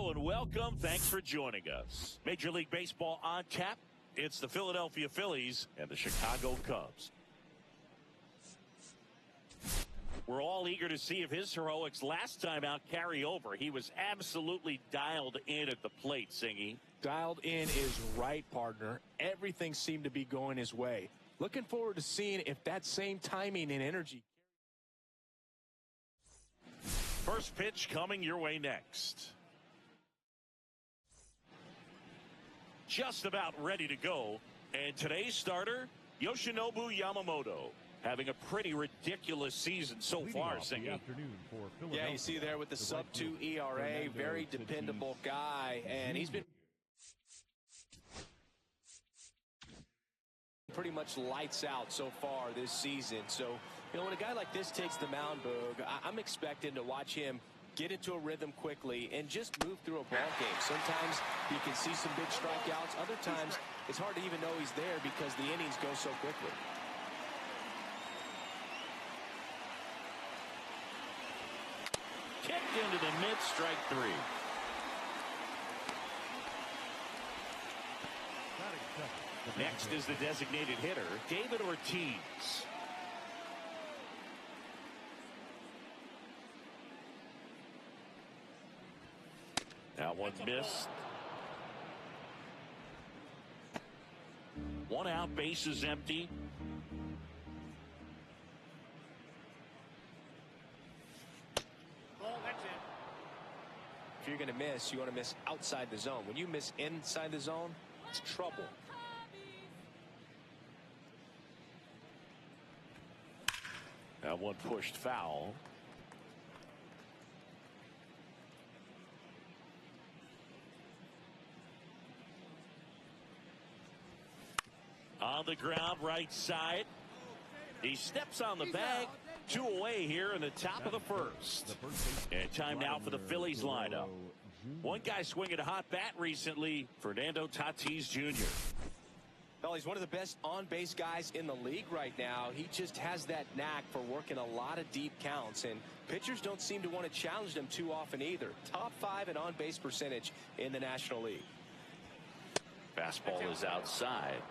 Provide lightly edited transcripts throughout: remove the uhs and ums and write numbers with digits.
Hello and welcome. Thanks for joining us. Major League Baseball on tap. It's the Philadelphia Phillies and the Chicago Cubs. We're all eager to see if his heroics last time out carry over. He was absolutely dialed in at the plate, Singy. Dialed in is right, partner. Everything seemed to be going his way. Looking forward to seeing if that same timing and energy. First pitch coming your way next. Just about ready to go. And today's starter, Yoshinobu Yamamoto. Having a pretty ridiculous season so far, Singy. Yeah, you see there with the sub-2 ERA, very dependable guy, and he's been pretty much lights out so far this season. So, you know, when a guy like this takes the mound, Boog, I'm expecting to watch him get into a rhythm quickly and just move through a ball game. Sometimes you can see some big strikeouts. Other times, it's hard to even know he's there because the innings go so quickly. Kicked into the mid, strike three. Next is the designated hitter, David Ortiz. Now one missed. One out, base is empty. If you're going to miss, you want to miss outside the zone. When you miss inside the zone, it's trouble. Now one pushed foul. On the ground, right side. He steps on the bag. 2 away here in the top of the first. And time now for the Phillies lineup. One guy swinging a hot bat recently, Fernando Tatis Jr. Well, he's one of the best on-base guys in the league right now. He just has that knack for working a lot of deep counts, and pitchers don't seem to want to challenge them too often either. Top 5 in on-base percentage in the National League. Fastball is outside.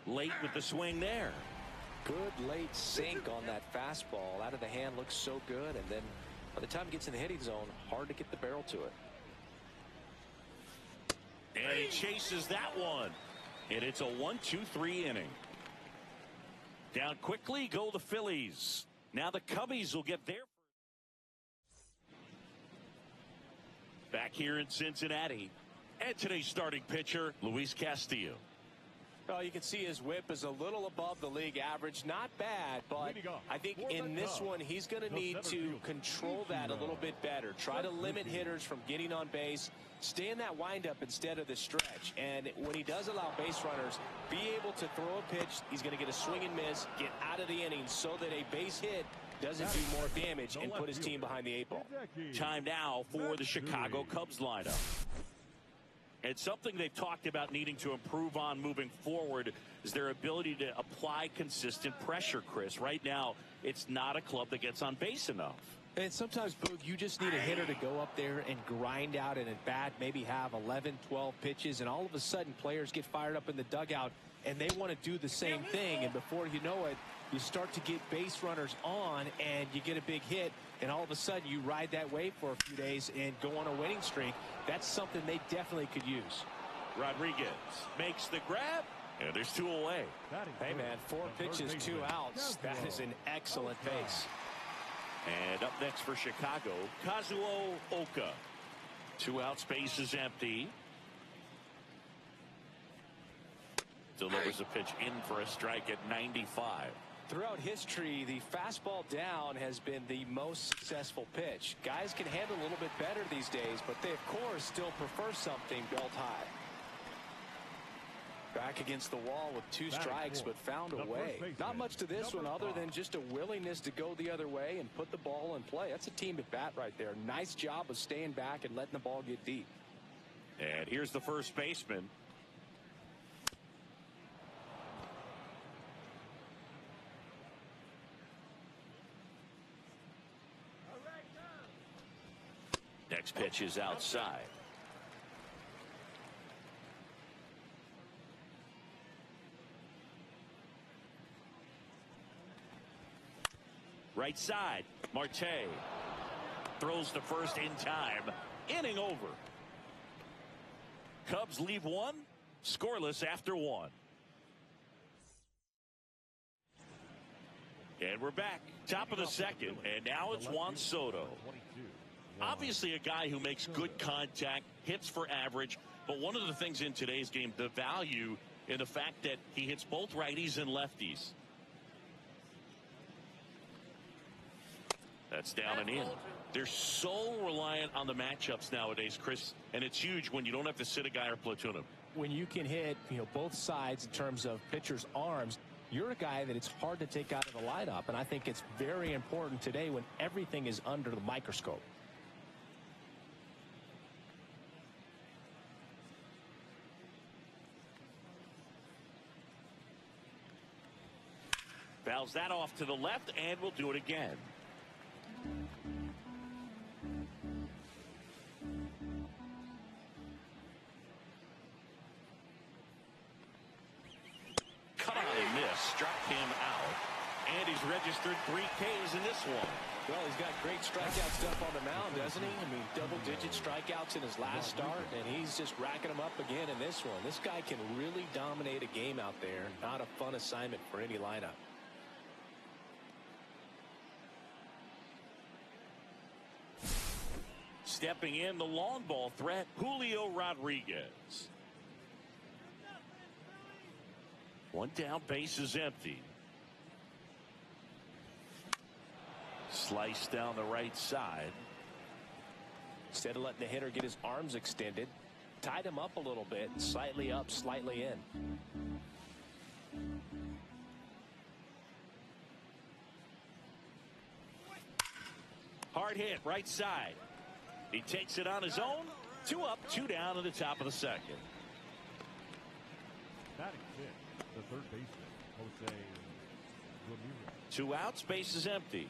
Late with the swing there. Good late sink on that fastball. Out of the hand, looks so good, and then by the time it gets in the hitting zone, hard to get the barrel to it. And he chases that one. And it's a 1-2-3 inning. Down quickly go the Phillies. Now the Cubbies will get their. Back here in Cincinnati. And today's starting pitcher, Luis Castillo. Well, you can see his whip is a little above the league average. Not bad, but I think in this one, he's going to need to control that a little bit better. Try to limit hitters from getting on base. Stay in that windup instead of the stretch. And when he does allow base runners, be able to throw a pitch. He's going to get a swing and miss, get out of the inning so that a base hit doesn't do more damage and put his team behind the 8 ball. Time now for the Chicago Cubs lineup. It's something they've talked about needing to improve on moving forward is their ability to apply consistent pressure, Chris. Right now, it's not a club that gets on base enough. And sometimes, Boog, you just need a hitter to go up there and grind out an at-bat, maybe have 11, 12 pitches, and all of a sudden players get fired up in the dugout, and they want to do the same thing. And before you know it, you start to get base runners on, and you get a big hit, and all of a sudden you ride that wave for a few days and go on a winning streak. That's something they definitely could use. Rodriguez makes the grab, and there's 2 away. Hey, man, 4 pitches, 2 outs. That is an excellent base. And up next for Chicago, Kazuo Oka. 2 outs, base is empty. Delivers a pitch in for a strike at 95. Throughout history, the fastball down has been the most successful pitch. Guys can handle a little bit better these days, but they, of course, still prefer something belt high. Back against the wall with 2 strikes, but found a way. Not much to this one other than just a willingness to go the other way and put the ball in play. That's a team at bat right there. Nice job of staying back and letting the ball get deep. And here's the first baseman. Next pitch is outside. Right side, Marte throws to first in time. Inning over. Cubs leave one, scoreless after one. And we're back, top of the second, and now it's Juan Soto. Obviously a guy who makes good contact, hits for average, but one of the things in today's game, the value in the fact that he hits both righties and lefties. That's down and in. They're so reliant on the matchups nowadays, Chris, and it's huge when you don't have to sit a guy or platoon him. When you can hit, both sides in terms of pitchers' arms, you're a guy that it's hard to take out of the lineup, and I think it's very important today when everything is under the microscope. Fouls that off to the left, and we'll do it again. Cut on and miss, struck him out, and he's registered 3 Ks in this one. Well, he's got great strikeout stuff on the mound, doesn't he? I mean, double-digit strikeouts in his last start, and he's just racking them up again in this one. This guy can really dominate a game out there. Not a fun assignment for any lineup. Stepping in, the long ball threat, Julio Rodriguez. One down, base is empty. Slice down the right side. Instead of letting the hitter get his arms extended, tied him up a little bit, slightly up, slightly in. Hard hit, right side. He takes it on his own. 2 up, 2 down to the top of the second. Batting fifth, the third baseman, Jose Ramirez. 2 outs, base is empty.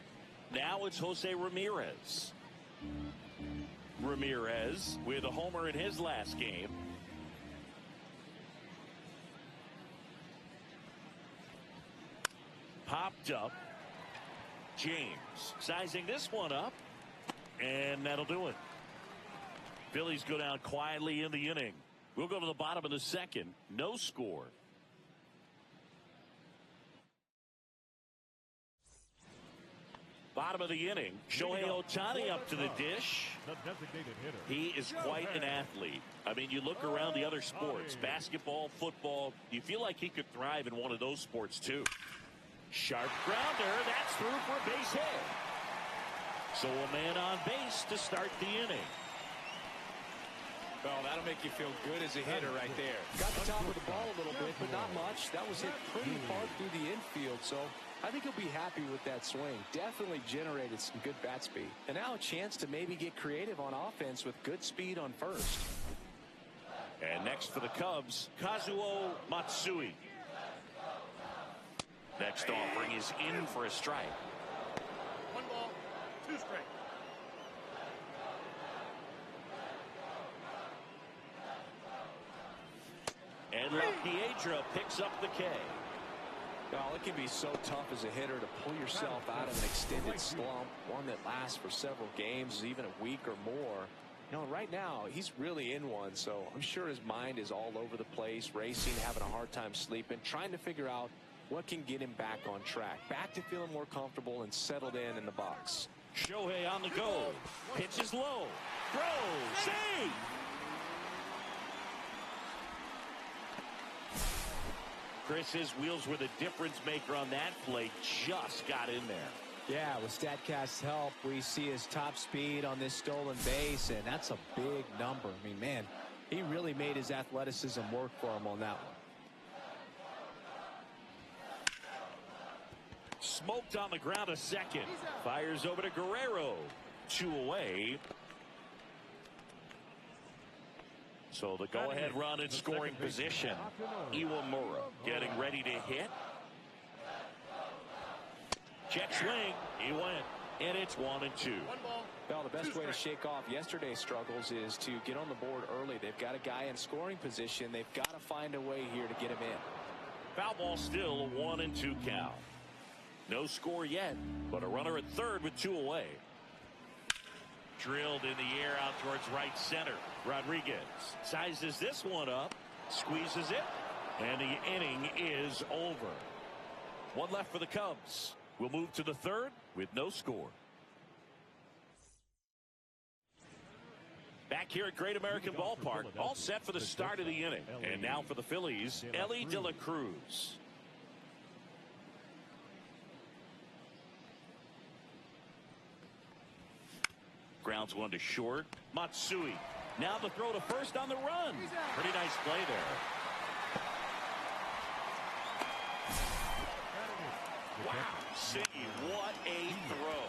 Now it's Jose Ramirez. Ramirez with a homer in his last game. Popped up. James sizing this one up, and that'll do it. Phillies go down quietly in the inning. We'll go to the bottom of the second. No score. Bottom of the inning. Shohei Ohtani up to the dish. He is quite an athlete. I mean, you look around the other sports, basketball, football, you feel like he could thrive in one of those sports too. Sharp grounder. That's through for a base hit. So a man on base to start the inning. Well, that'll make you feel good as a hitter right there. Got the top of the ball a little bit, but not much. That was hit pretty far through the infield, so I think he'll be happy with that swing. Definitely generated some good bat speed. And now a chance to maybe get creative on offense with good speed on first. And next for the Cubs, Kazuo Matsui. Next offering is in for a strike. 1 ball, 2 strikes. And LaPiedra picks up the K. Well, it can be so tough as a hitter to pull yourself out of an extended slump, one that lasts for several games, even a week or more. Right now, he's really in one, so I'm sure his mind is all over the place, racing, having a hard time sleeping, trying to figure out what can get him back on track, back to feeling more comfortable and settled in the box. Shohei on the go. Pitches low. Throws. Save. Chris, his wheels were the difference maker on that play. Just got in there. Yeah, with StatCast's help, we see his top speed on this stolen base, and that's a big number. I mean, man, he really made his athleticism work for him on that one. Smoked on the ground a second. Fires over to Guerrero. 2 away. So the go-ahead run in scoring position. Iwamura getting ready to hit. Check swing. He went. And it's 1-2. Well, the best way to shake off yesterday's struggles is to get on the board early. They've got a guy in scoring position. They've got to find a way here to get him in. Foul ball, still a 1-2 count. No score yet, but a runner at third with 2 away. Drilled in the air out towards right center. Rodriguez sizes this one up, squeezes it, and the inning is over. One left for the Cubs. We'll move to the third with no score. Back here at Great American Ballpark, all set for the start of the inning. And now for the Phillies, Ellie De La Cruz. Grounds one to short. Matsui. Now the throw to first on the run. Pretty nice play there. Wow, Siggy, what a throw.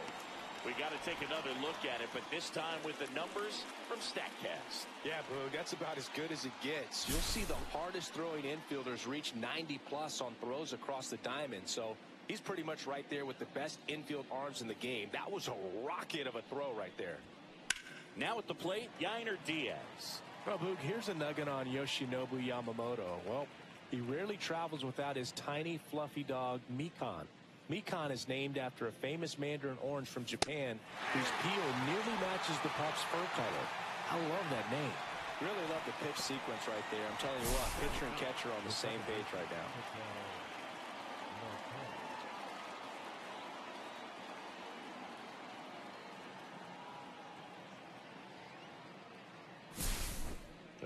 We got to take another look at it, but this time with the numbers from StatCast. Yeah, Boog, that's about as good as it gets. You'll see the hardest throwing infielders reach 90+ on throws across the diamond, so he's pretty much right there with the best infield arms in the game. That was a rocket of a throw right there. Now at the plate, Yainer Diaz. Well, Boog, here's a nugget on Yoshinobu Yamamoto. Well, he rarely travels without his tiny, fluffy dog, Mikan. Mikan is named after a famous mandarin orange from Japan whose peel nearly matches the pup's fur color. I love that name. Really love the pitch sequence right there. I'm telling you what, pitcher and catcher are on the same page right now.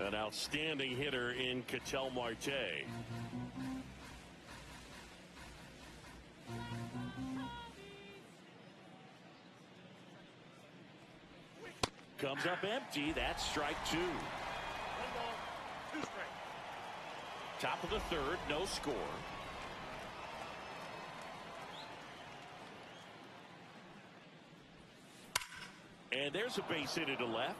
An outstanding hitter in Ketel Marte. Comes up empty. That's strike 2. Top of the third, no score. And there's a base hit to left.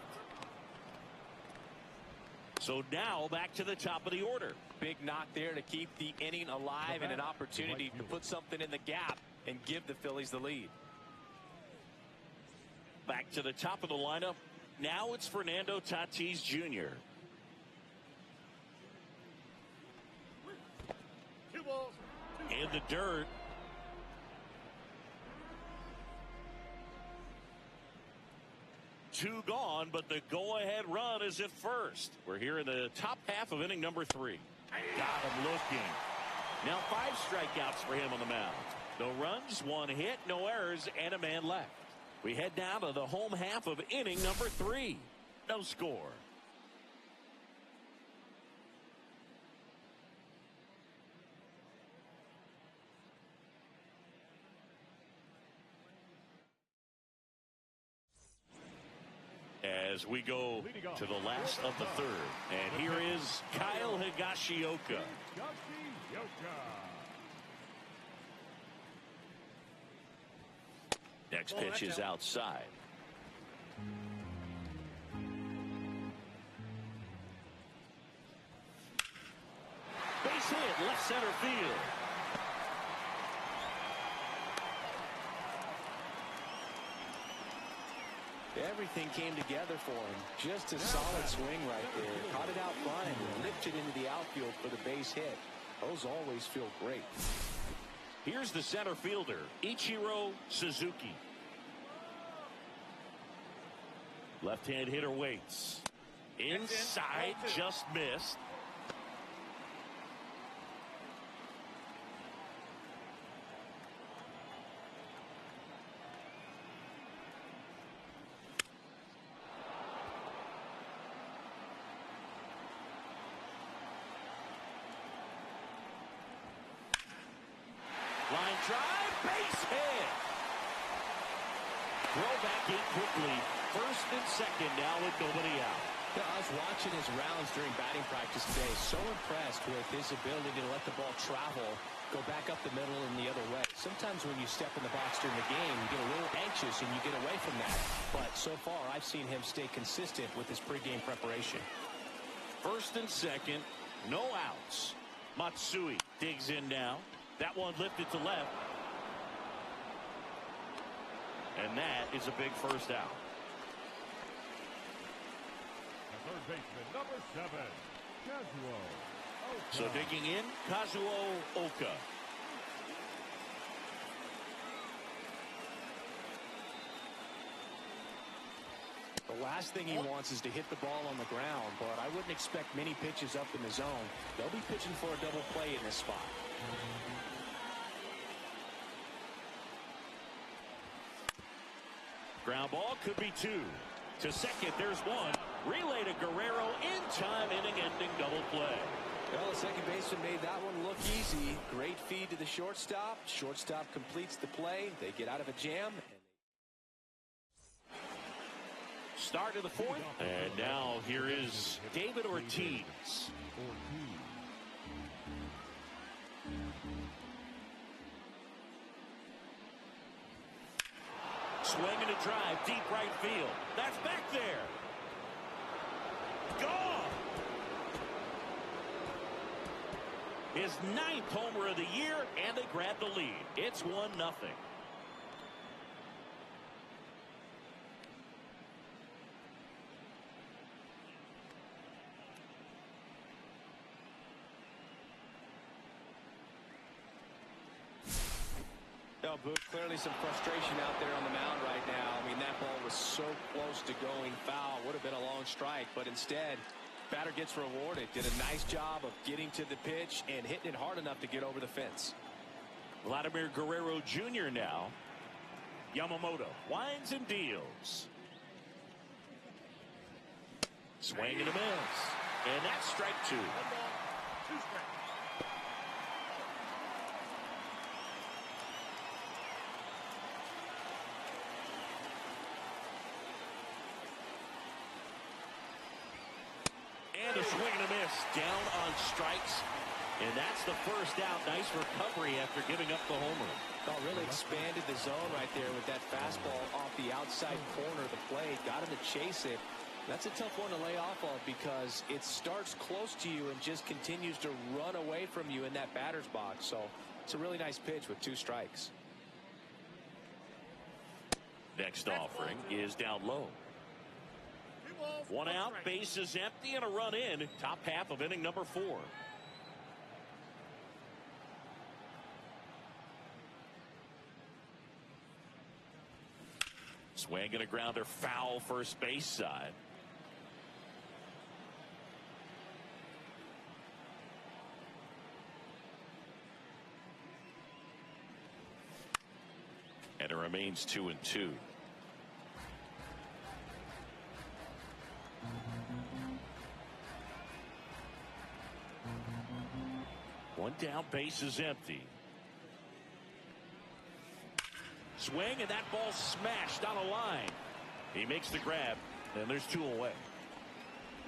So now back to the top of the order. Big knock there to keep the inning alive and an opportunity to put something in the gap and give the Phillies the lead. Back to the top of the lineup. Now it's Fernando Tatis Jr. In the dirt. Two gone, but the go-ahead run is at first. We're here in the top half of inning number 3. Got him looking. Now 5 strikeouts for him on the mound. No runs, 1 hit, no errors, and a man left. We head down to the home half of inning number 3. No score. As we go to the last of the third. And here is Kyle Higashioka. Next pitch is outside. Base hit, left center field. Everything came together for him. Just a solid swing right there. Caught it out front and lifted into the outfield for the base hit. Those always feel great. Here's the center fielder, Ichiro Suzuki. Left-hand hitter waits. Inside, just missed. Line drive, base hit. Throw back in quickly. First and second now with nobody out. Yeah, I was watching his rounds during batting practice today. So impressed with his ability to let the ball travel, go back up the middle and the other way. Sometimes when you step in the box during the game, you get a little anxious and you get away from that. But so far, I've seen him stay consistent with his pregame preparation. First and second, no outs. Matsui digs in now. That one lifted to left. And that is a big first out. The third baseman, number 7, Kazuo Oka. So digging in, Kazuo Oka. The last thing he wants is to hit the ball on the ground, but I wouldn't expect many pitches up in the zone. They'll be pitching for a double play in this spot. Ground ball could be 2. To second, there's 1. Relay to Guerrero in time, inning-ending double play. Well, the second baseman made that one look easy. Great feed to the shortstop. Shortstop completes the play. They get out of a jam. Start of the 4th. And now here is David Ortiz. Swinging a drive, deep right field. That's back there. Gone. His 9th homer of the year, and they grab the lead. It's 1-0. No, Boog, clearly some frustration out there on the mound right now. I mean, that ball was so close to going foul. Would have been a long strike, but instead, batter gets rewarded. Did a nice job of getting to the pitch and hitting it hard enough to get over the fence. Vladimir Guerrero Jr. now. Yamamoto winds and deals. Swing and a miss. And that's strike 2. And a swing and a miss down on strikes. And that's the first out. Nice recovery after giving up the homer. Oh, really expanded the zone right there with that fastball off the outside corner of the plate. Got him to chase it. That's a tough one to lay off of because it starts close to you and just continues to run away from you in that batter's box. So it's a really nice pitch with 2 strikes. Next offering is down low. 1 out, base is empty, and a run in. Top half of inning number 4. Swing and a grounder foul first base side. And it remains 2-2. One down, base is empty. Swing, and that ball smashed on a line. He makes the grab, and there's 2 away.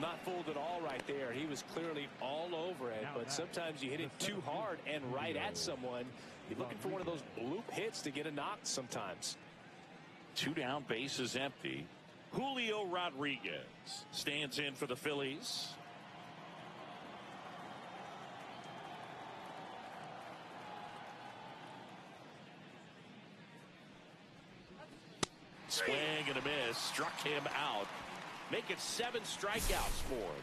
Not fooled at all right there. He was clearly all over it, but sometimes you hit it too hard and right at someone. You're looking for one of those bloop hits to get a knock sometimes. 2 down, base is empty. Julio Rodriguez stands in for the Phillies. Swing and a miss. Struck him out. Make it 7 strikeouts for him.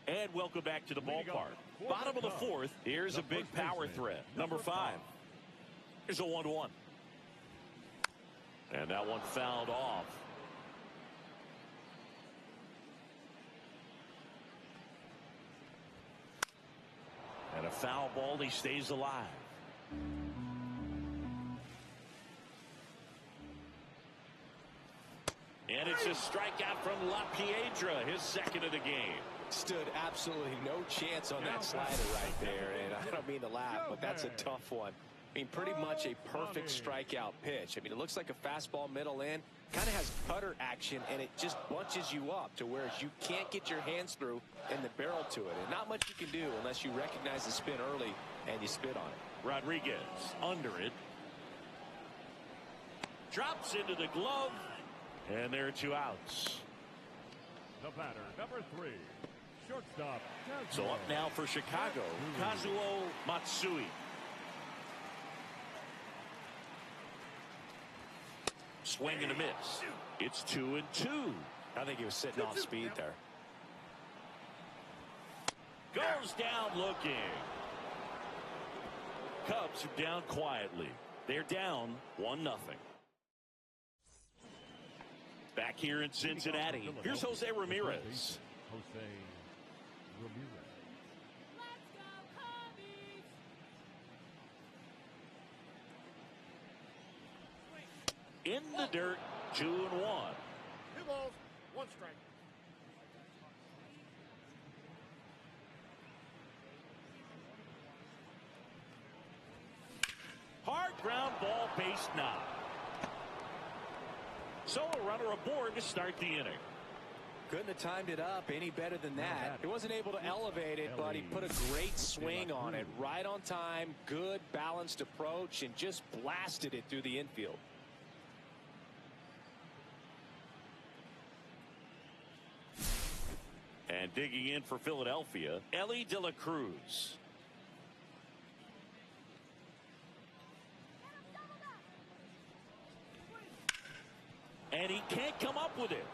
And welcome back to the ballpark. Bottom of the 4th. Here's a big power threat. Number 5. Here's a 1-1. And that one fouled off. And a foul ball, he stays alive. And it's a strikeout from La Piedra, his 2nd of the game. Stood absolutely no chance on that slider right there, and I don't mean to laugh, but that's a tough one. I mean, pretty much a perfect strikeout pitch. I mean, it looks like a fastball middle in, kind of has cutter action, and it just bunches you up to where you can't get your hands through and the barrel to it. And not much you can do unless you recognize the spin early and you spit on it. Rodriguez under it. Drops into the glove, and there are 2 outs. The batter, number 3, shortstop. So up now for Chicago, Kazuo Matsui. Swing and a miss. It's 2-2. I think he was sitting off speed there. Goes down looking. Cubs are down quietly. They're down 1-0. Back here in Cincinnati, here's Jose Ramirez. Jose Ramirez. In the dirt, 2-1. 2 balls, 1 strike. Hard ground ball, base knock. So a runner aboard to start the inning. Couldn't have timed it up any better than that. He wasn't able to elevate it, but he put a great swing on it. Right on time, good balanced approach, and just blasted it through the infield. And digging in for Philadelphia, Ellie De La Cruz. And he can't come up with it.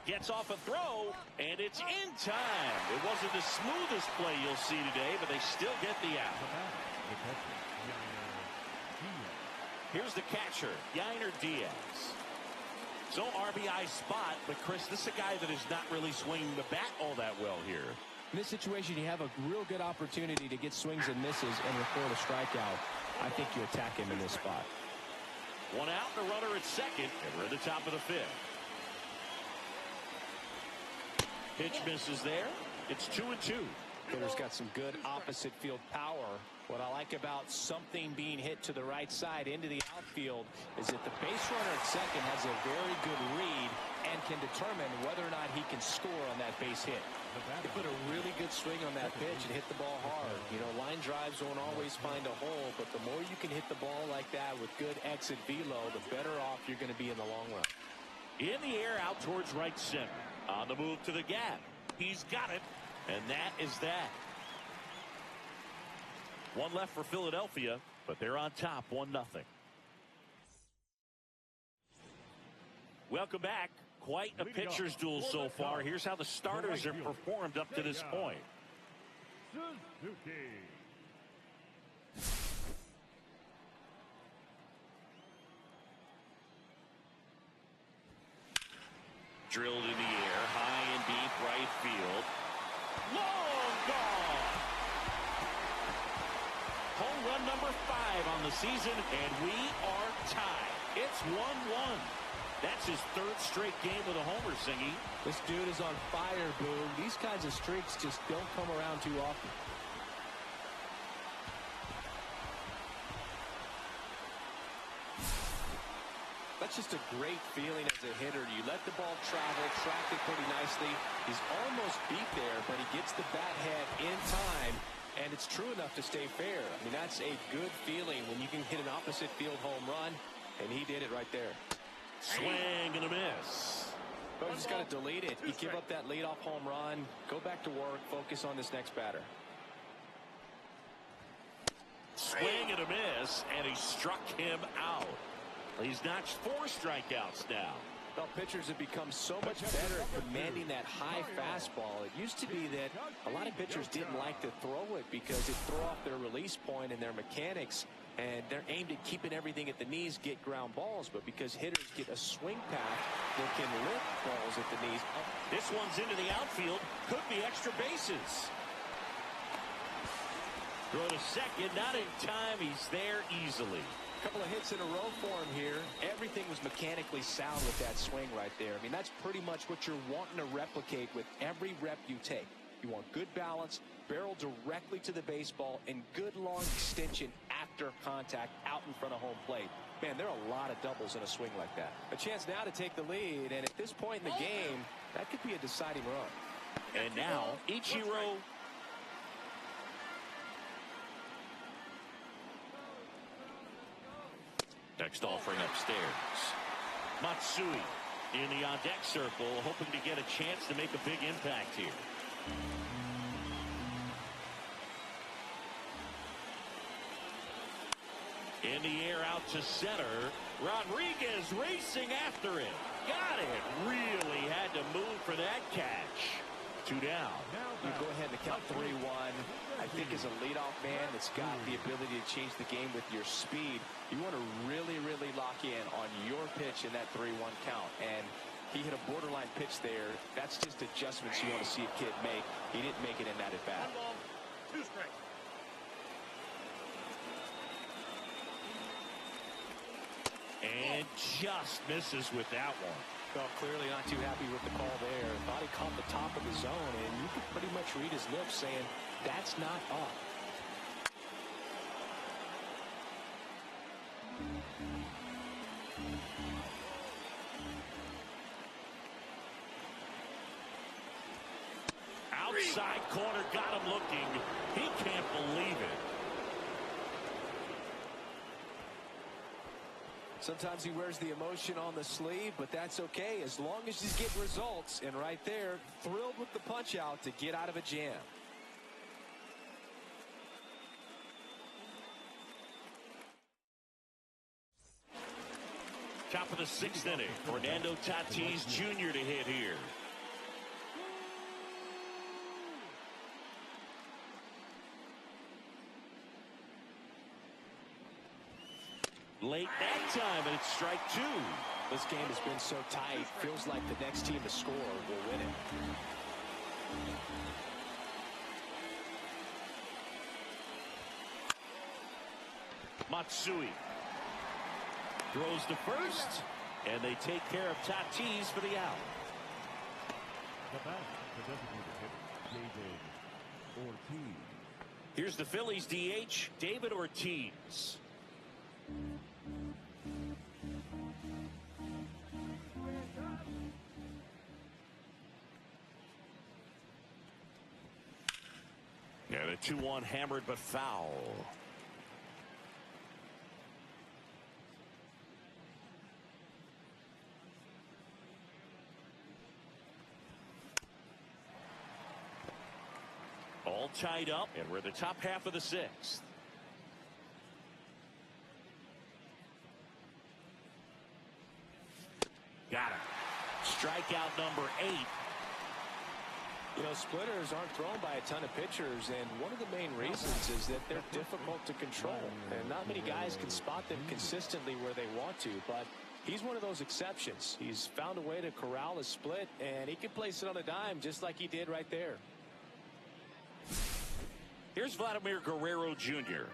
Gets off a throw, and it's in time. It wasn't the smoothest play you'll see today, but they still get the out. Here's the catcher, Yainer Diaz. So RBI spot, but Chris, this is a guy that is not really swinging the bat all that well here. In this situation, you have a real good opportunity to get swings and misses and record a strikeout. I think you attack him in this spot. 1 out, and a runner at second, and we're at the top of the 5th. Pitch misses there. It's 2-2. Hitter's got some good opposite field power. What I like about something being hit to the right side into the outfield is that the base runner at second has a very good read and can determine whether or not he can score on that base hit. He put a really good swing on that pitch and hit the ball hard. You know, line drives won't always find a hole, but the more you can hit the ball like that with good exit velo, the better off you're going to be in the long run. In the air out towards right center. On the move to the gap. He's got it, and that is that. 1 left for Philadelphia, but they're on top 1-0. Welcome back. Quite a pitcher's duel so far. Here's how the starters have performed up to this point. Suzuki. Drilled in the air, high and deep right field. Long gone. Home run number 5 on the season, and we are tied. It's 1-1. That's his 3rd straight game with a homer, Singy. This dude is on fire, Boone. These kinds of streaks just don't come around too often. That's just a great feeling as a hitter. You let the ball travel, track it pretty nicely. He's almost beat there, but he gets the bat head in time, and it's true enough to stay fair. I mean, that's a good feeling when you can hit an opposite field home run, and he did it right there. Swing and a miss. But you just got to delete it. You give up that leadoff home run, go back to work, focus on this next batter. Swing and a miss, and he struck him out. He's notched 4 strikeouts now. Well, pitchers have become so much better at commanding that high fastball. It used to be that a lot of pitchers didn't like to throw it because it'd throw off their release point and their mechanics, and they're aimed at keeping everything at the knees, get ground balls. But because hitters get a swing path that can lift balls at the knees. This one's into the outfield. Could be extra bases. Throw to second, not in time. He's there easily. Couple of hits in a row for him here. Everything was mechanically sound with that swing right there. I mean, that's pretty much what you're wanting to replicate with every rep you take. You want good balance, barrel directly to the baseball, and good long extension after contact out in front of home plate. Man, there are a lot of doubles in a swing like that. A chance now to take the lead, and at this point in the game, that could be a deciding run. And now, Ichiro next offering upstairs. Matsui in the on-deck circle, hoping to get a chance to make a big impact here. In the air out to center. Rodriguez racing after it. Got it. Really had to move for that catch. 2 down. You go ahead and count 3-1. I think as a leadoff man that's got the ability to change the game with your speed, you want to really, really lock in on your pitch in that 3-1 count. And he hit a borderline pitch there. That's just adjustments you want to see a kid make. He didn't make it in that at bat. 1 ball, 2 strikes. And just misses with that one. Well, clearly not too happy with the call there. Thought he caught the top of the zone, and you could pretty much read his lips saying, that's not up. Outside corner, got him looking. He can't believe it. Sometimes he wears the emotion on the sleeve, but that's okay as long as he's getting results. And right there, thrilled with the punch out to get out of a jam. Top of the 6th inning. Fernando Tatis Jr. to hit here. Late that time, and it's strike 2. This game has been so tight. Feels like the next team to score will win it. Matsui throws to first, and they take care of Tatis for the out. The back, the designated hitter, David Ortiz. Here's the Phillies DH, David Ortiz. And a 2-1 hammered but foul. All tied up, and we're the top half of the 6th. Got him. Strikeout number 8. You know, splitters aren't thrown by a ton of pitchers, and one of the main reasons is that they're difficult to control. And not many guys can spot them consistently where they want to, but he's one of those exceptions. He's found a way to corral a split, and he can place it on a dime just like he did right there. Here's Vladimir Guerrero Jr.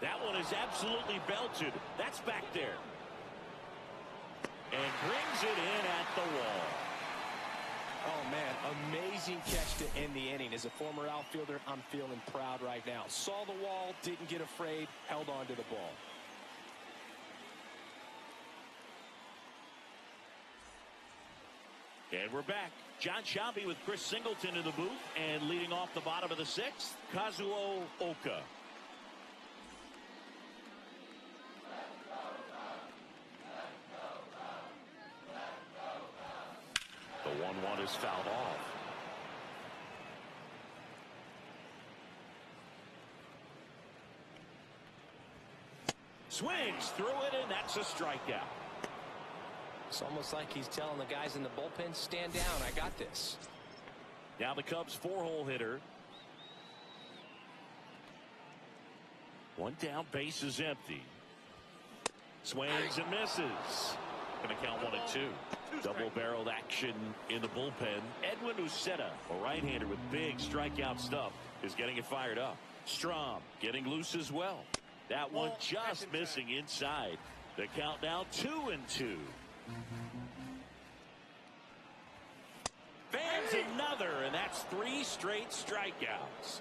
That one is absolutely belted. That's back there. And brings it in at the wall. Oh, man, amazing catch to end the inning. As a former outfielder, I'm feeling proud right now. Saw the wall, didn't get afraid, held on to the ball. And we're back. John Shelby with Chris Singleton in the booth, and leading off the bottom of the 6th, Kazuo Oka. The 1-1 is fouled off. Swings through it, and that's a strikeout. It's almost like he's telling the guys in the bullpen, stand down, I got this. Now the Cubs 4-hole hitter. One down, base is empty. Swings and misses. Going to count 1 and 2. Double-barreled action in the bullpen. Edwin Uceta, a right-hander with big strikeout stuff, is getting it fired up. Strom getting loose as well. That one just missing inside. The count now 2 and 2. Fans another, and that's 3 straight strikeouts.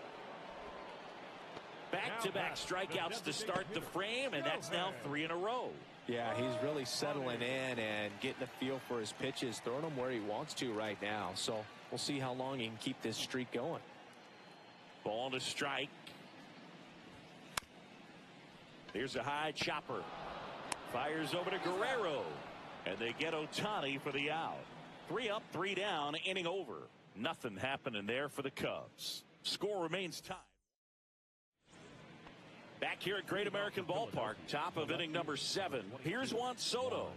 Back-to-back strikeouts to start the frame, and that's now 3 in a row. Yeah, he's really settling in and getting a feel for his pitches, throwing them where he wants to right now. So we'll see how long he can keep this streak going. Ball to strike. Here's a high chopper. Fires over to Guerrero. And they get Ohtani for the out. 3 up, 3 down, inning over. Nothing happening there for the Cubs. Score remains tied. Back here at Great American Ballpark, top of inning number 7. Here's Juan Soto.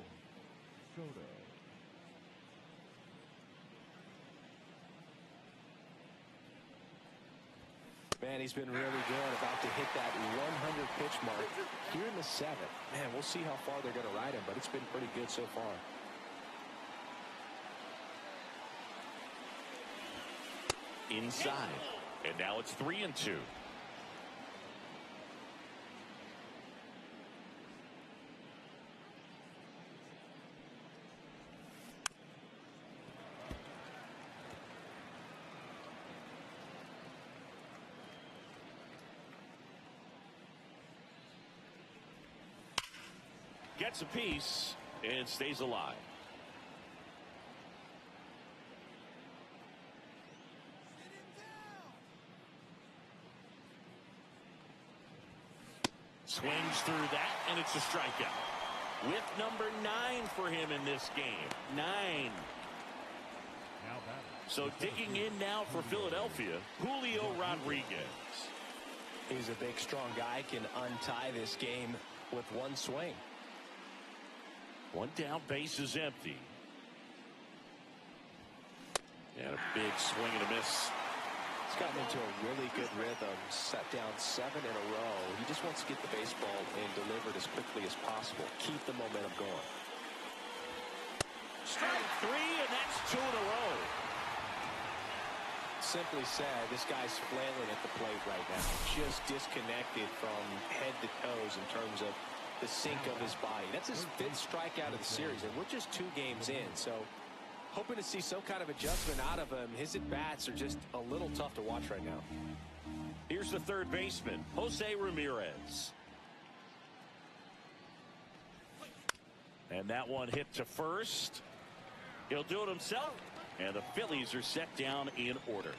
Man, he's been really good, about to hit that 100 pitch mark here in the 7th. Man, we'll see how far they're going to ride him, but it's been pretty good so far. Inside. And now it's 3-2. Gets a piece and stays alive. Swings through that, and it's a strikeout. With number 9 for him in this game. 9. So digging in now for Philadelphia, Julio Rodriguez. He's a big, strong guy, can untie this game with one swing. 1 down, base is empty. And a big swing and a miss. He's gotten into a really good rhythm, set down 7 in a row. He just wants to get the baseball and deliver it as quickly as possible. Keep the momentum going. Strike 3, and that's 2 in a row. Simply said, this guy's flailing at the plate right now. Just disconnected from head to toes in terms of the sink of his body. That's his 5th strikeout of the series, and we're just 2 games in. So hoping to see some kind of adjustment out of him. His at-bats are just a little tough to watch right now. Here's the third baseman, Jose Ramirez. And that one hit to first. He'll do it himself. And the Phillies are set down in order.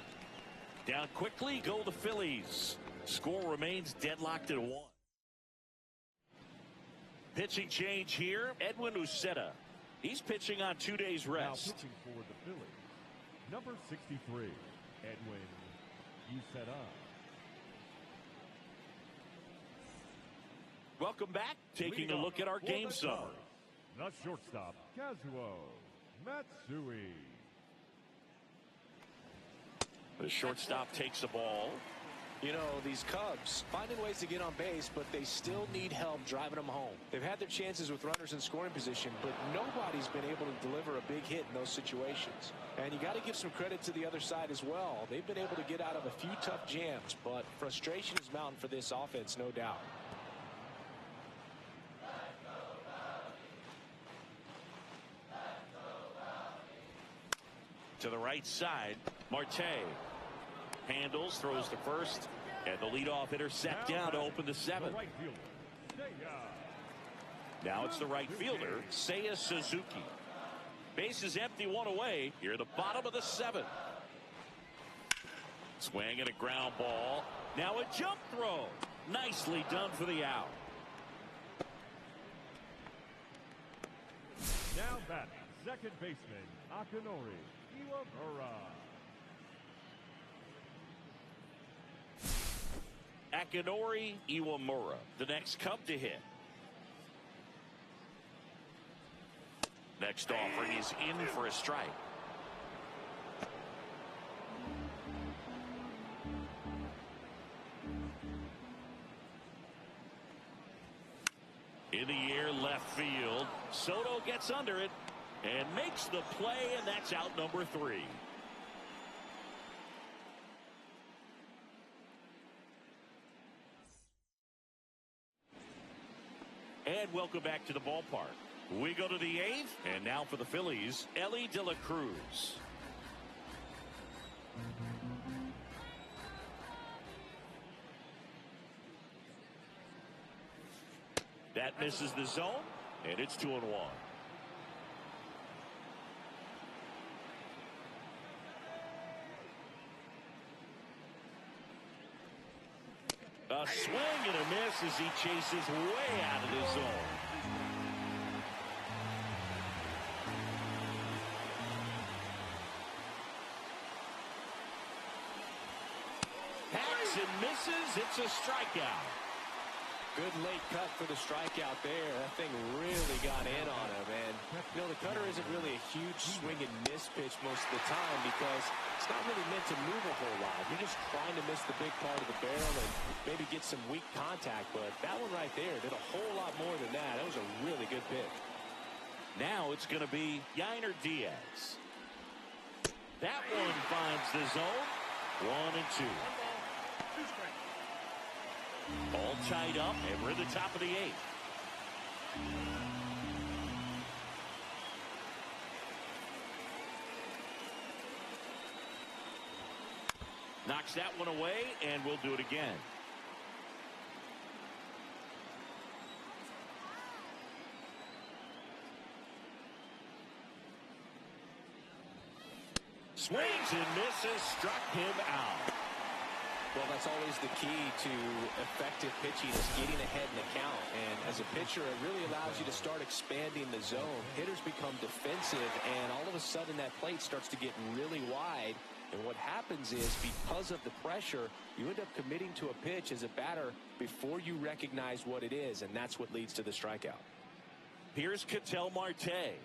Down quickly go the Phillies. Score remains deadlocked at 1. Pitching change here, Edwin Uceta. He's pitching on 2 days rest. Now pitching for the Phillies, number 63, Edwin Uceta. Welcome back. Taking a look at our game summary. The shortstop, Kazuo Matsui. The shortstop takes the ball. You know, these Cubs finding ways to get on base, but they still need help driving them home. They've had their chances with runners in scoring position, but nobody's been able to deliver a big hit in those situations. And you got to give some credit to the other side as well. They've been able to get out of a few tough jams, but frustration is mounting for this offense, no doubt. To the right side, Marte handles, throws to first, and the leadoff hitter set down to open the 7th. Now it's the right fielder, Seiya Suzuki. Base is empty, 1 away. Here at the bottom of the 7th. Swing and a ground ball. Now a jump throw. Nicely done for the out. Now batting, second baseman, Akinori Iwamura. Akinori Iwamura, the next Cub to hit. Next offering is in for a strike. In the air, left field. Soto gets under it and makes the play, and that's out number 3. And welcome back to the ballpark. We go to the 8th, and now for the Phillies, Elly De La Cruz. That misses the zone, and it's 2-1. A swing and a miss as he chases way out of the zone. Hacks and misses. It's a strikeout. Good late cut for the strikeout there. That thing really got in on him. And, you know, the cutter isn't really a huge swing and miss pitch most of the time because it's not really meant to move a whole lot. You're just trying to miss the big part of the barrel and maybe get some weak contact. But that one right there did a whole lot more than that. That was a really good pitch. Now it's going to be Yainer Diaz. That one finds the zone. 1-2. All tied up, and we're at the top of the 8th. Knocks that one away, and we'll do it again. Swings and misses, struck him out. Well, that's always the key to effective pitching is getting ahead in the count. And as a pitcher, it really allows you to start expanding the zone. Hitters become defensive, and all of a sudden that plate starts to get really wide. And what happens is, because of the pressure, you end up committing to a pitch as a batter before you recognize what it is, and that's what leads to the strikeout. Here's Ketel Marte.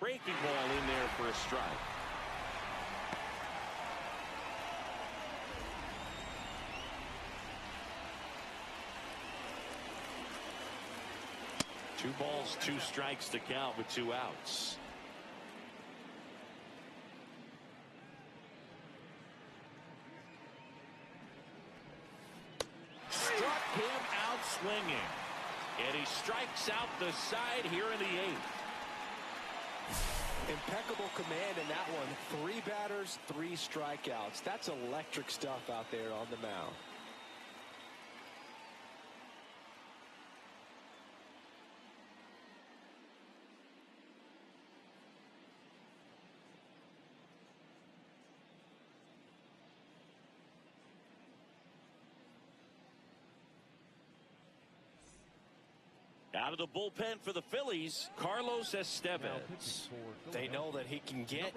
Breaking ball in there for a strike. Two balls, 2 strikes to count with 2 outs. Struck him out swinging. And he strikes out the side here in the 8th. Impeccable command in that one. 3 batters, 3 strikeouts. That's electric stuff out there on the mound. Out of the bullpen for the Phillies, Carlos Estevez. They know that he can get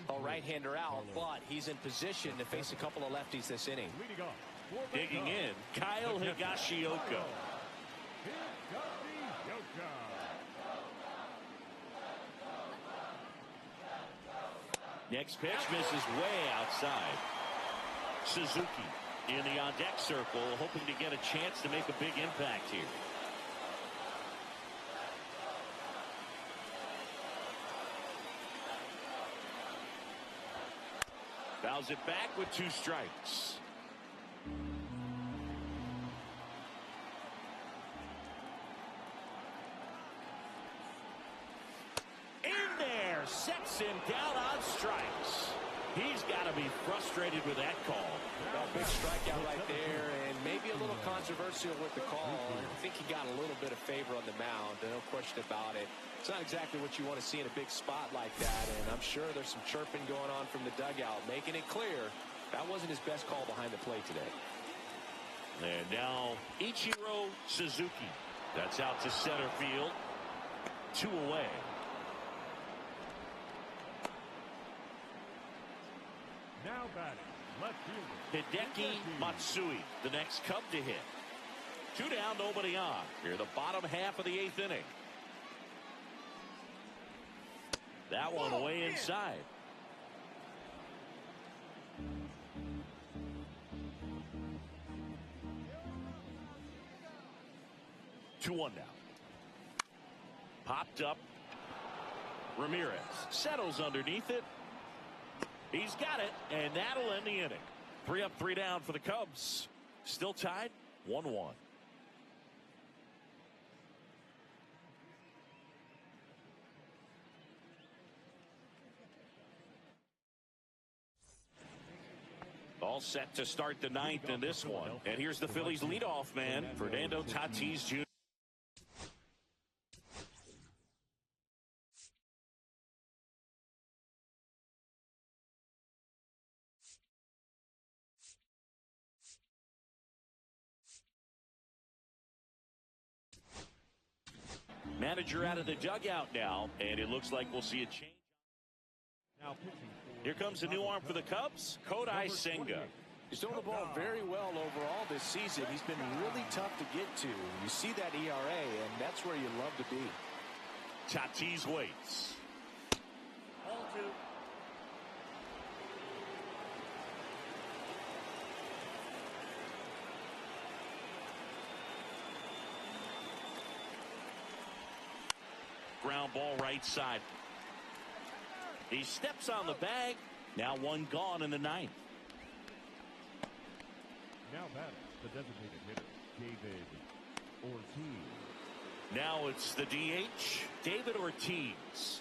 a right-hander out, but he's in position to face a couple of lefties this inning. Digging in, Kyle Higashioka. Next pitch misses way outside. Suzuki in the on-deck circle, hoping to get a chance to make a big impact here. Fouls it back with 2 strikes. In there, sets him down on strikes. He's got to be frustrated with that call. Well, big strikeout right there, and maybe a little controversial with the call. I think he got a little bit of favor on the mound, no question about it. It's not exactly what you want to see in a big spot like that, and I'm sure there's some chirping going on from the dugout, making it clear that wasn't his best call behind the plate today. And now Ichiro Suzuki. That's out to center field. 2 away. Now batting, left fielder Hideki Matsui, the next Cub to hit. 2 down, nobody on. Here, the bottom half of the 8th inning. That one way inside. Two one now. Popped up. Ramirez settles underneath it. He's got it, and that'll end the inning. 3 up, 3 down for the Cubs. Still tied, 1-1. All set to start the ninth in this one. And here's the Phillies leadoff man, Fernando Tatis Jr. Manager out of the dugout now, and it looks like we'll see a change. Here comes a new arm for the Cubs, Kodai Senga. He's thrown the ball very well overall this season. He's been really tough to get to. You see that ERA, and that's where you love to be. Tatis waits. Ball two. Ground ball right side. He steps on the bag. Now one gone in the ninth. Now batting the designated hitter, David Ortiz. Now it's the DH, David Ortiz.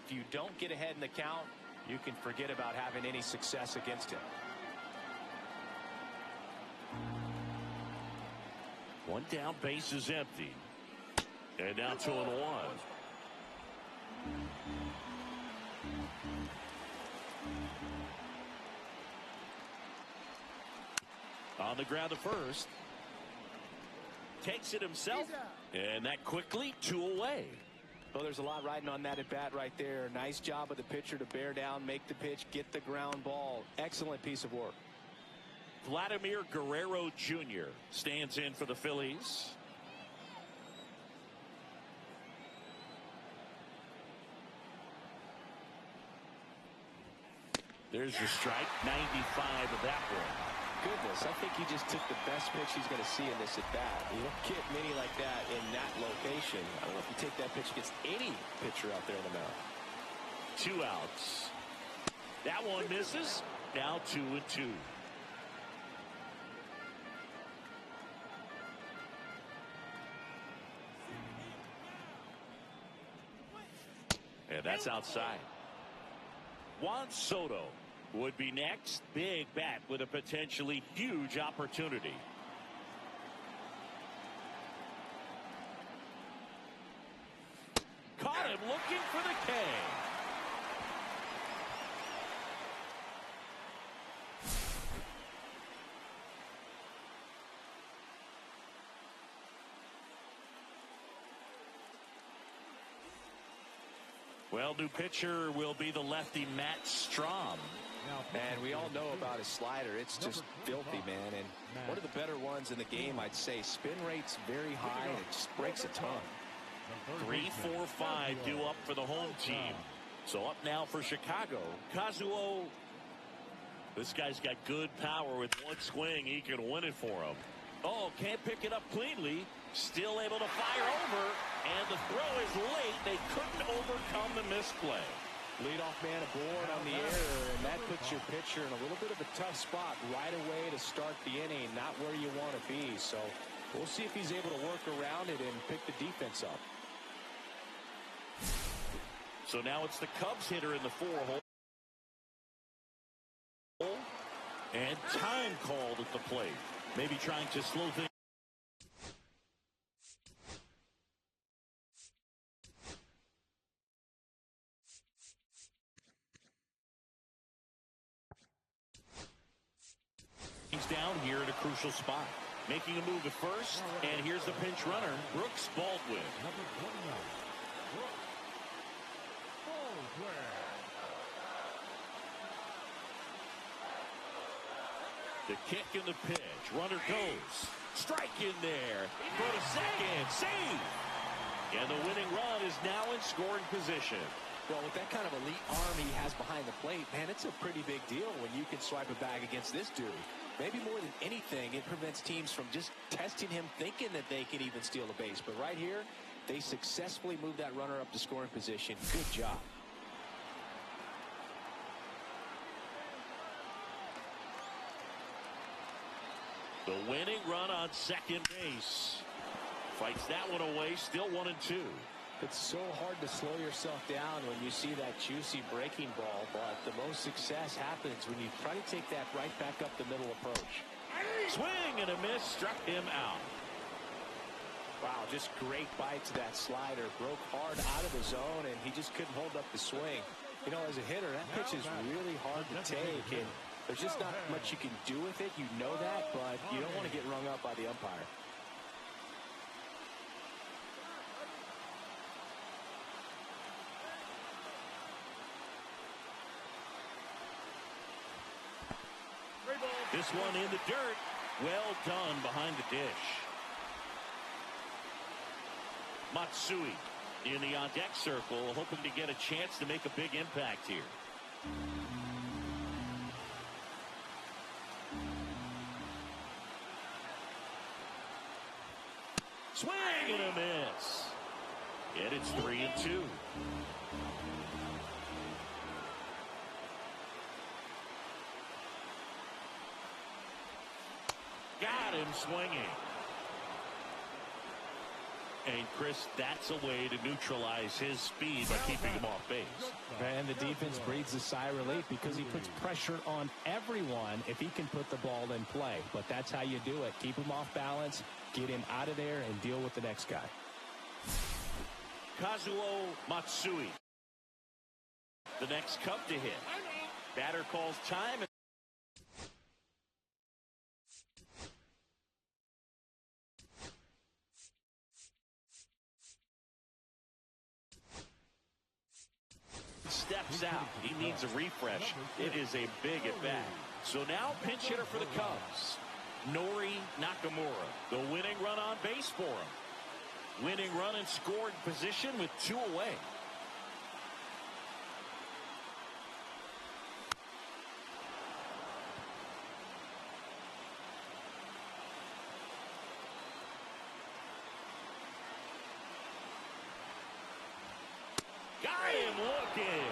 If you don't get ahead in the count, you can forget about having any success against him. One down, base is empty. And now 2-1. On the ground to first. Takes it himself. And that quickly 2 away. Well, there's a lot riding on that at bat right there. Nice job of the pitcher to bear down, make the pitch, get the ground ball. Excellent piece of work. Vladimir Guerrero Jr. stands in for the Phillies. There's the strike, 95 of that one. Goodness, I think he just took the best pitch he's going to see in this at bat. You don't get many like that in that location. I don't know if you take that pitch against any pitcher out there in the mound. 2 outs. That one misses. Now 2-2. And that's outside. Juan Soto would be next. Big bat with a potentially huge opportunity. Caught him looking for the K. Well, new pitcher will be the lefty Matt Strom. And we all know about his slider. It's just filthy, man. And one of the better ones in the game, I'd say. Spin rate's very high, and it just breaks a ton. 3, 4, 5 due up for the home team. So up now for Chicago, Kazuo. This guy's got good power. With one swing, he can win it for him. Oh, can't pick it up cleanly. Still able to fire over. And the throw is late. They couldn't overcome the misplay. Leadoff man aboard on the error, and that puts your pitcher in a little bit of a tough spot right away to start the inning, not where you want to be. So we'll see if he's able to work around it and pick the defense up. So now it's the Cubs hitter in the 4-hole. And time called at the plate. Maybe trying to slow things. He's down here in a crucial spot. Making a move at first. And here's the pinch runner, Brooks Baldwin. The kick and the pitch. Runner goes. Strike in there. Go to second. Save. And the winning run is now in scoring position. Well, with that kind of elite arm he has behind the plate, man, it's a pretty big deal when you can swipe a bag against this dude. Maybe more than anything, it prevents teams from just testing him, thinking that they can even steal a base. But right here, they successfully moved that runner up to scoring position. Good job. The winning run on second base. Fights that one away, still 1-2. It's so hard to slow yourself down when you see that juicy breaking ball, but the most success happens when you try to take that right back up the middle approach. Swing and a miss, struck him out. Wow, just great bite to that slider. Broke hard out of the zone, and he just couldn't hold up the swing. You know, as a hitter, that pitch is really hard to take, and there's just not much you can do with it. You know that, but you don't want to get rung up by the umpire. This one in the dirt. Well done behind the dish. Matsui in the on-deck circle, hoping to get a chance to make a big impact here. Swing and a miss. And it's 3-2. Got him swinging. And Chris, that's a way to neutralize his speed by keeping him off base. And the defense breathes a sigh of relief because he puts pressure on everyone if he can put the ball in play. But that's how you do it. Keep him off balance, get him out of there, and deal with the next guy. Kazuo Matsui, the next Cub to hit. Batter calls time. Steps out. He needs a refresh. It is a big at bat. So now pinch hitter for the Cubs, Nori Nakamura. The winning run on base for him. Winning run in scoring position with 2 away. Got him looking.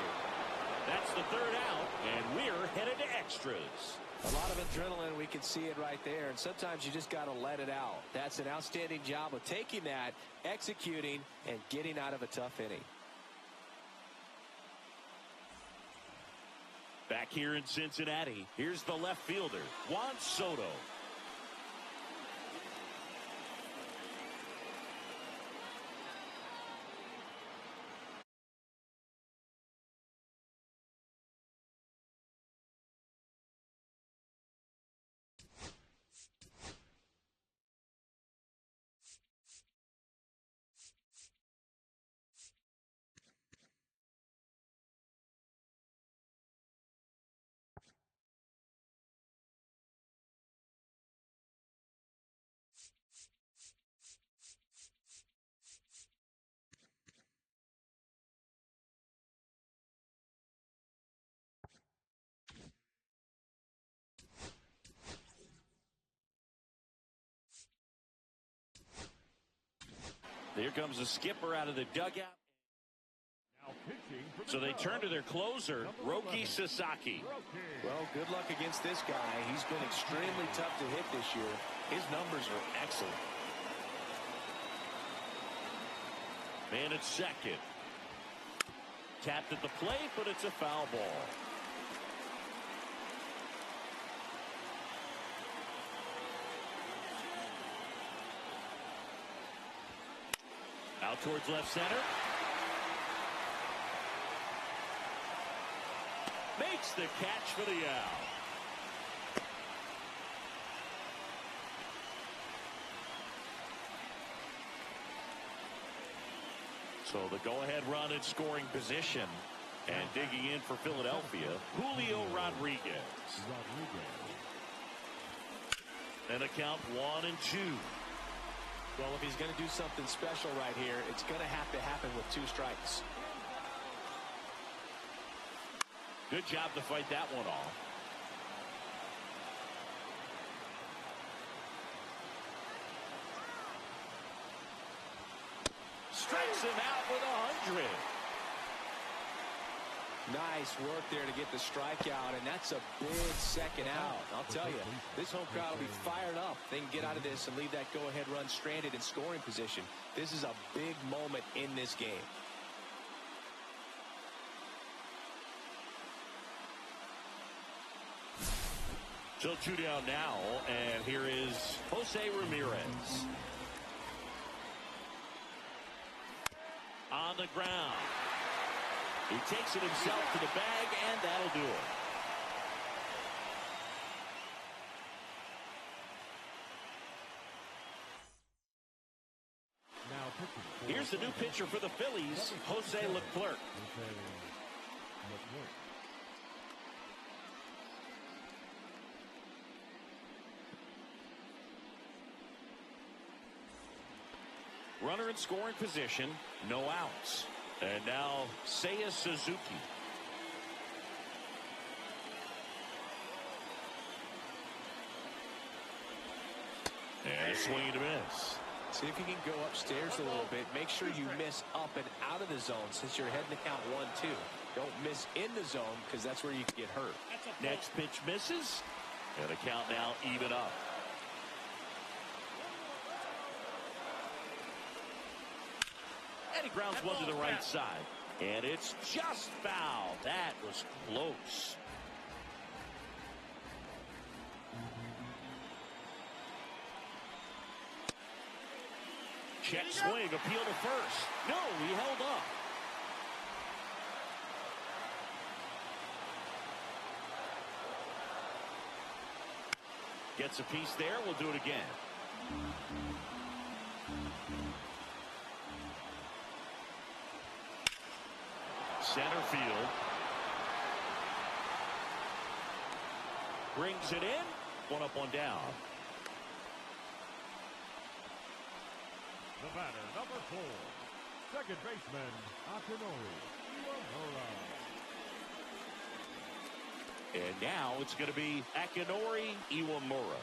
That's the 3rd out, and we're headed to extras. A lot of adrenaline, we can see it right there, and sometimes you just got to let it out. That's an outstanding job of taking that, executing, and getting out of a tough inning. Back here in Cincinnati, here's the left fielder, Juan Soto. Here comes the skipper out of the dugout. So they turn to their closer, Roki Sasaki. Well, good luck against this guy. He's been extremely tough to hit this year. His numbers are excellent. Man at second. Tapped at the plate, but it's a foul ball. Out towards left center. Makes the catch for the out. So the go-ahead run in scoring position. And digging in for Philadelphia, Julio Rodriguez. And a count 1-2. Well, if he's going to do something special right here, it's going to happen with 2 strikes. Good job to fight that one off. Strikes him out with 100. Nice work there to get the strikeout, and that's a big second out. I'll tell you, this home crowd will be fired up. They can get out of this and leave that go-ahead run stranded in scoring position. This is a big moment in this game. So 2 down now, and here is Jose Ramirez. On the ground. He takes it himself to the bag, and that'll do it. Here's the new pitcher for the Phillies, Jose Leclerc. Runner in scoring position, no outs. And now Seiya Suzuki. And a swing and a miss. See if you can go upstairs a little bit. Make sure you miss up and out of the zone since you're heading to count 1-2. Don't miss in the zone because that's where you can get hurt. Next pitch misses. And the count now even up. And he grounds one to the right side. And it's just foul. That was close. Check swing, appeal to first. No, he held up. Gets a piece there. We'll do it again. Center field. Brings it in. One up, one down. The batter, number 4, second baseman, Akinori Iwamura. And now it's going to be Akinori Iwamura.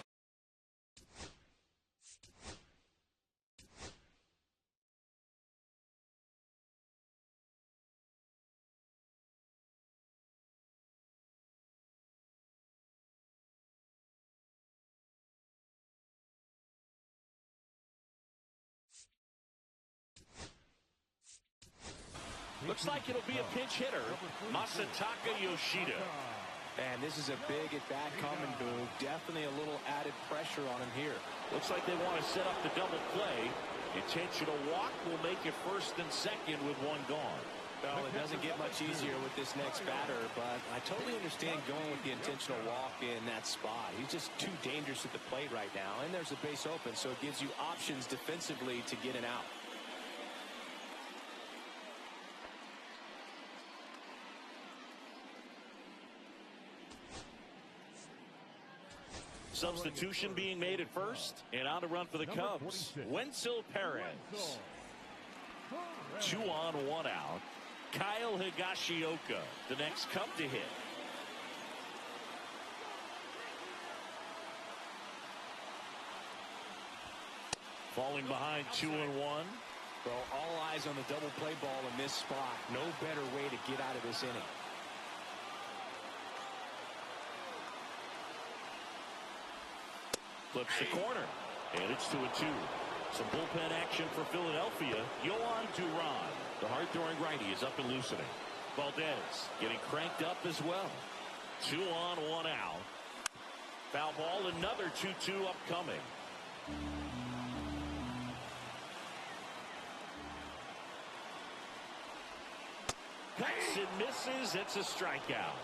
Looks like it'll be a pinch hitter, Masataka Yoshida. And this is a big at-bat coming, Boog. Definitely a little added pressure on him here. Looks like they want to set up the double play. Intentional walk will make it first and second with one gone. Well, it doesn't get much easier with this next batter, but I totally understand going with the intentional walk in that spot. He's just too dangerous at the plate right now, and there's a base open, so it gives you options defensively to get an out. Substitution being made at first, and on to run for the Cubs, Wenzel Perez. 2 on, 1 out. Kyle Higashioka, the next Cub to hit. Falling behind 2-1. Well, all eyes on the double play ball in this spot. No better way to get out of this inning. Flips the corner, and it's 2-2. Some bullpen action for Philadelphia. Yohan Duran, the hard-throwing righty, is up and loosening. Valdez getting cranked up as well. 2 on, 1 out. Foul ball, another 2-2 upcoming. Cuts and misses. It's a strikeout.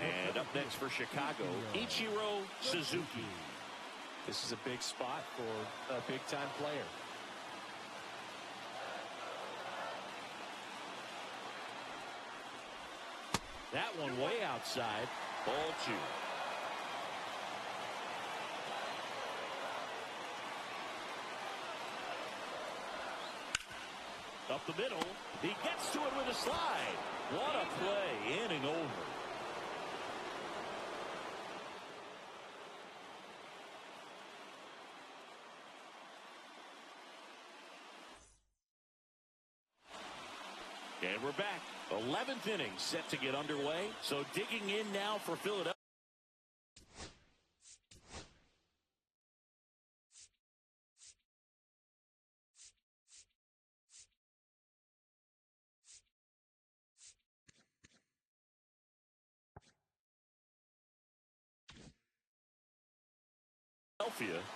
And up next for Chicago, Ichiro Suzuki. This is a big spot for a big-time player. That one way outside. Ball 2. Up the middle. He gets to it with a slide. What a play. Inning over. And we're back. 11th inning set to get underway. So digging in now for Philadelphia.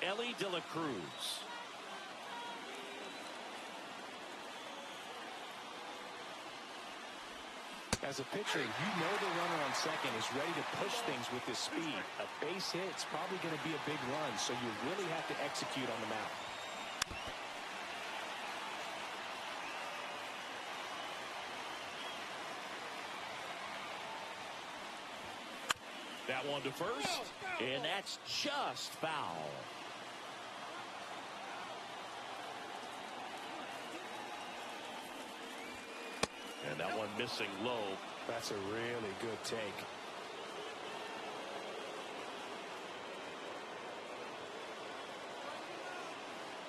Ellie De La Cruz. As a pitcher, you know the runner on second is ready to push things with his speed. A base hit's probably going to be a big run, so you really have to execute on the mound. That one to first, and that's just foul. And that one missing low. That's a really good take.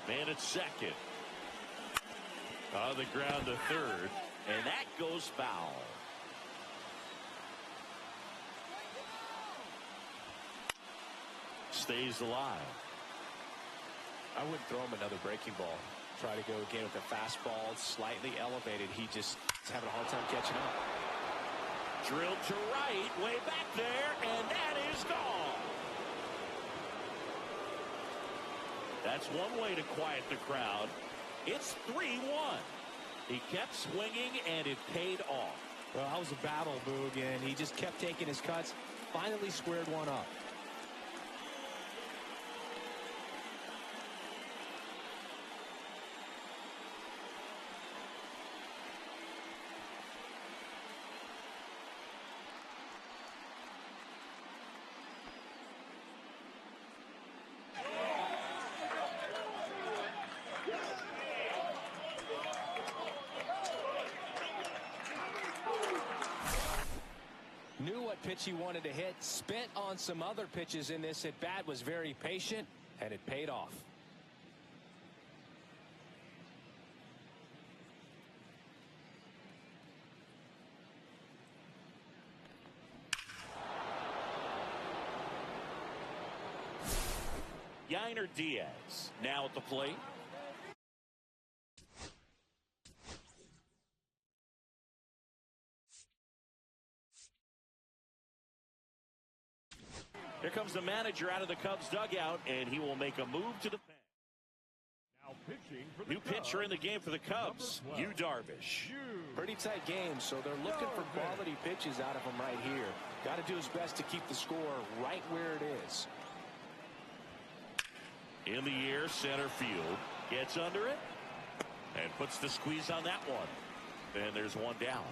Man at second. On the ground to third, and that goes foul. Stays alive. I wouldn't throw him another breaking ball. Try to go again with a fastball, slightly elevated. He just is having a hard time catching up. Drilled to right, way back there, and that is gone. That's one way to quiet the crowd. It's 3-1. He kept swinging, and it paid off. Well, that was a battle, Boog, and he just kept taking his cuts. Finally squared one up. Knew what pitch he wanted to hit, spent on some other pitches in this at bat, was very patient, and it paid off. Yainer Diaz now at the plate. Here comes the manager out of the Cubs dugout, and he will make a move to the pen. Now pitching for the New pitcher in the game for the Cubs, Yu Darvish. Pretty tight game, so they're looking for quality pitches out of him right here. Got to do his best to keep the score right where it is. In the air, center field. Gets under it and puts the squeeze on that one. And there's one down.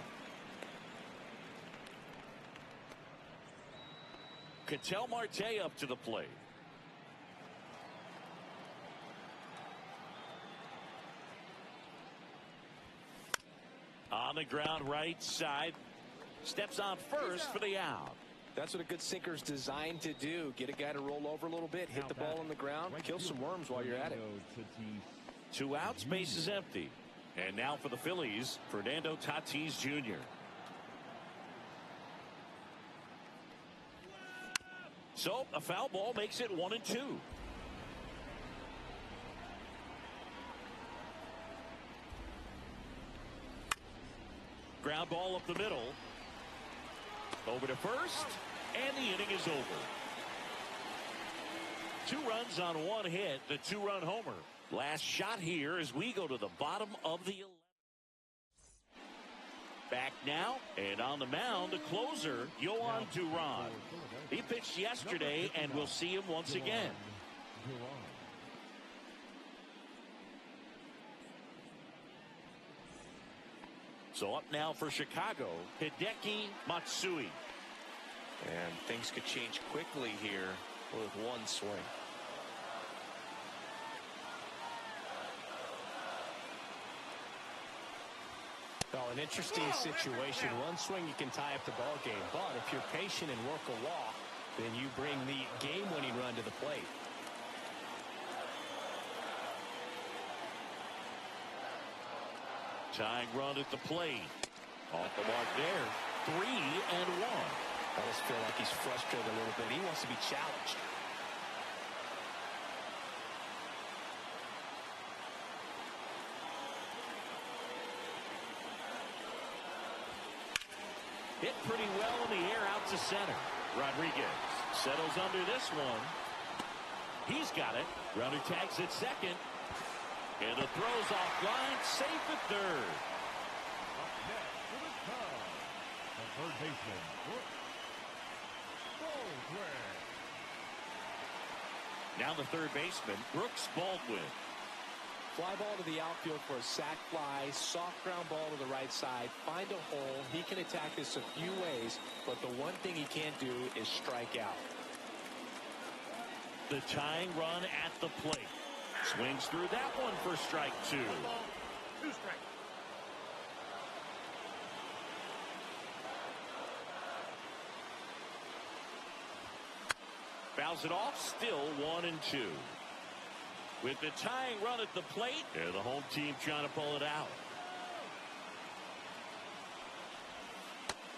Ketel Marte up to the plate. On the ground right side. Steps on first for the out. That's what a good sinker's designed to do. Get a guy to roll over a little bit, hit the ball on the ground, kill some worms while you're at it. 2 outs, base is empty. And now for the Phillies, Fernando Tatis Jr. So a foul ball makes it 1-2. Ground ball up the middle. Over to first, and the inning is over. 2 runs on 1 hit, the 2-run homer. Last shot here as we go to the bottom of the 11th. Back now, and on the mound, the closer, Yohan Duran. He pitched yesterday, and we'll see him once again. So up now for Chicago, Hideki Matsui. And things could change quickly here with one swing. Oh, an interesting situation. One swing you can tie up the ball game, but if you're patient and work a walk, then you bring the game-winning run to the plate. Tying run at the plate. Off the mark there. 3-1. I just feel like he's frustrated a little bit. He wants to be challenged. Hit pretty well in the air out to center. Rodriguez settles under this one. He's got it. Runner tags at second. And the throw's offline. Safe at third. Up next for the Cubs, the third baseman, Brooks Baldwin. Now the third baseman, Brooks Baldwin. Fly ball to the outfield for a sac fly. Soft ground ball to the right side. Find a hole. He can attack this a few ways, but the one thing he can't do is strike out. The tying run at the plate. Swings through that one for strike 2. 1 ball, 2 strikes. Fouls it off, still 1-2. With the tying run at the plate, and the home team trying to pull it out.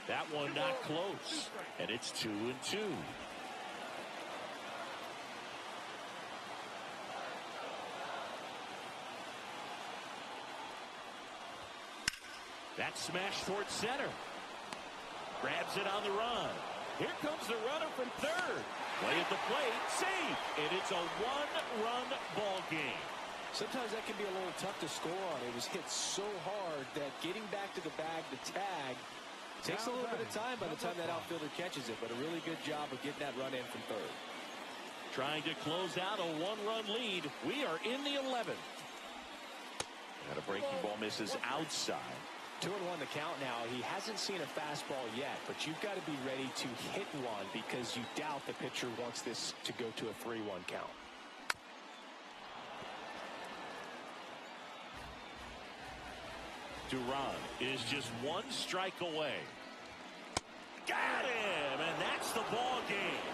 That one not close, and it's 2-2. That smash towards center. Grabs it on the run. Here comes the runner from third. Play at the plate, safe, and it's a 1-run ball game. Sometimes that can be a little tough to score on. It was hit so hard that getting back to the bag, the tag, takes a little bit of time by the time that outfielder catches it, but a really good job of getting that run in from third. Trying to close out a 1-run lead. We are in the 11th. And a breaking ball misses outside. 2-1 the count now. He hasn't seen a fastball yet, but you've got to be ready to hit one because you doubt the pitcher wants this to go to a 3-1 count. Duran is just 1 strike away. Got him, and that's the ball game.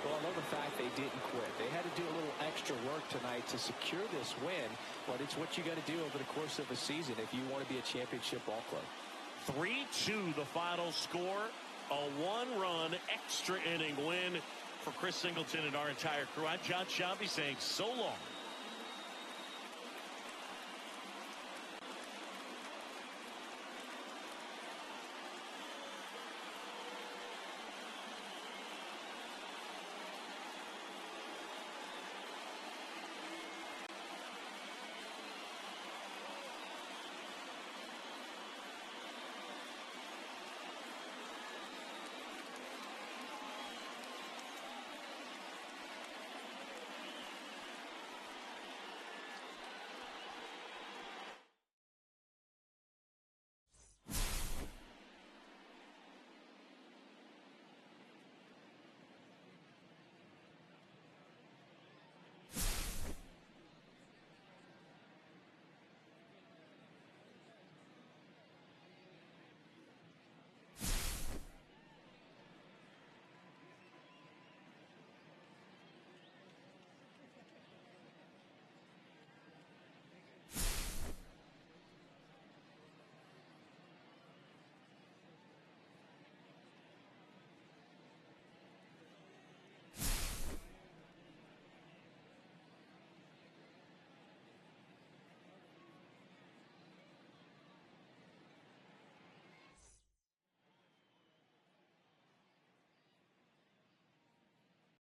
Well, I love the fact they didn't quit. They had to do a little extra work tonight to secure this win, but it's what you got to do over the course of a season if you want to be a championship ball club. 3-2 the final score. A 1-run extra inning win for Chris Singleton and our entire crew. I'm John Shambi saying so long.